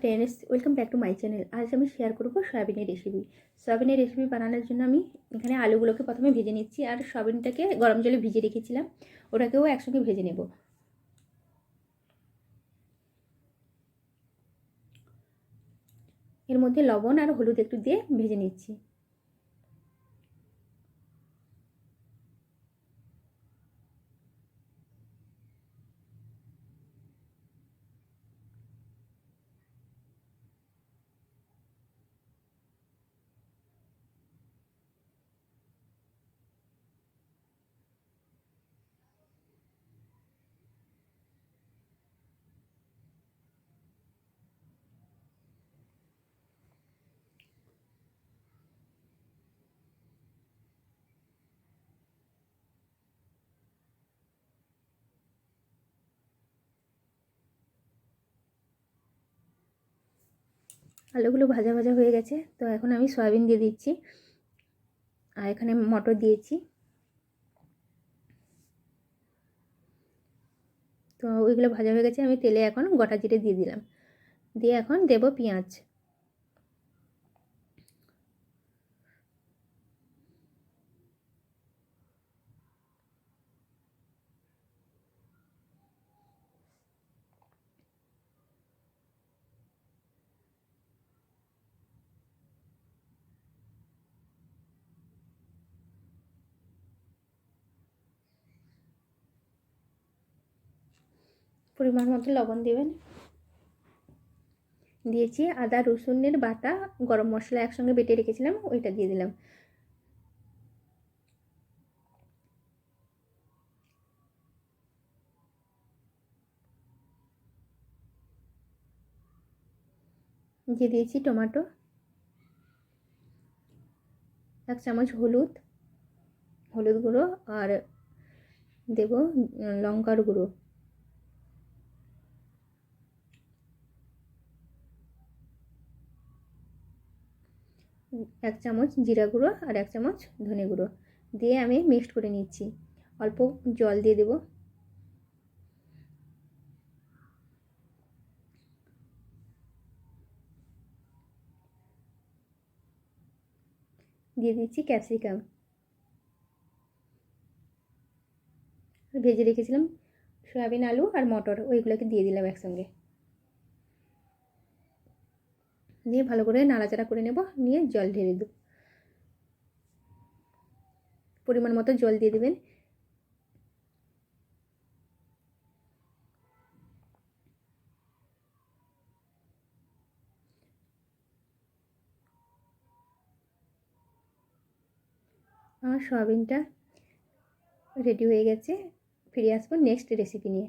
Friends, welcome back to my channel. আজ আমি share করবো সয়াবিনের রেসিপি। সয়াবিনের রেসিপি বানানোর জন্য আমি এখানে আলুগুলোকে প্রথমে ভেজে নিচ্ছি, আর সয়াবিনটাকে গরম জলে ভিজিয়ে রেখেছিলাম, ওটাকেও একসঙ্গে ভেজে নেব। এর মধ্যে লবণ আর হলুদ একটু দিয়ে ভেজে নিচ্ছি। আলুগুলো ভাজা ভাজা হয়ে গেছে, তো এখন আমি সয়াবিন দিয়ে দিচ্ছি, আর এখানে মটর দিয়েছি। তো ওইগুলো ভাজা হয়ে গেছে, আমি তেলে এখন গোটা জিরে দিয়ে দিলাম, দিয়ে এখন দেব পেঁয়াজ। পরিমাণ মতো লবণ দেবেন। দিয়েছি আদা রসুনের বাটা, গরম মশলা একসঙ্গে বেটে রেখেছিলাম, ওইটা দিয়ে দিলাম। দিয়ে দিয়েছি টমেটো, 1 চামচ হলুদ গুঁড়ো, আর দেব লঙ্কার গুঁড়ো, 1 চামচ জিরা গুঁড়ো, আর 1 চামচ ধনে গুঁড়ো দিয়ে আমি মিক্সড করে নিচ্ছি। অল্প জল দিয়ে দেব। দিয়ে দিচ্ছি ক্যাপসিকাম, ভেজে রেখেছিলাম সয়াবিন, আলু আর মটর, ওইগুলোকে দিয়ে দিলাম একসঙ্গে, দিয়ে ভালো করে নাড়াচাড়া করে নেব। নিয়ে জল ঢেলে দেব, পরিমাণ মতো জল দিয়ে দেবেন। আমার সয়াবিনটা রেডি হয়ে গেছে। ফিরে আসবো নেক্সট রেসিপি নিয়ে।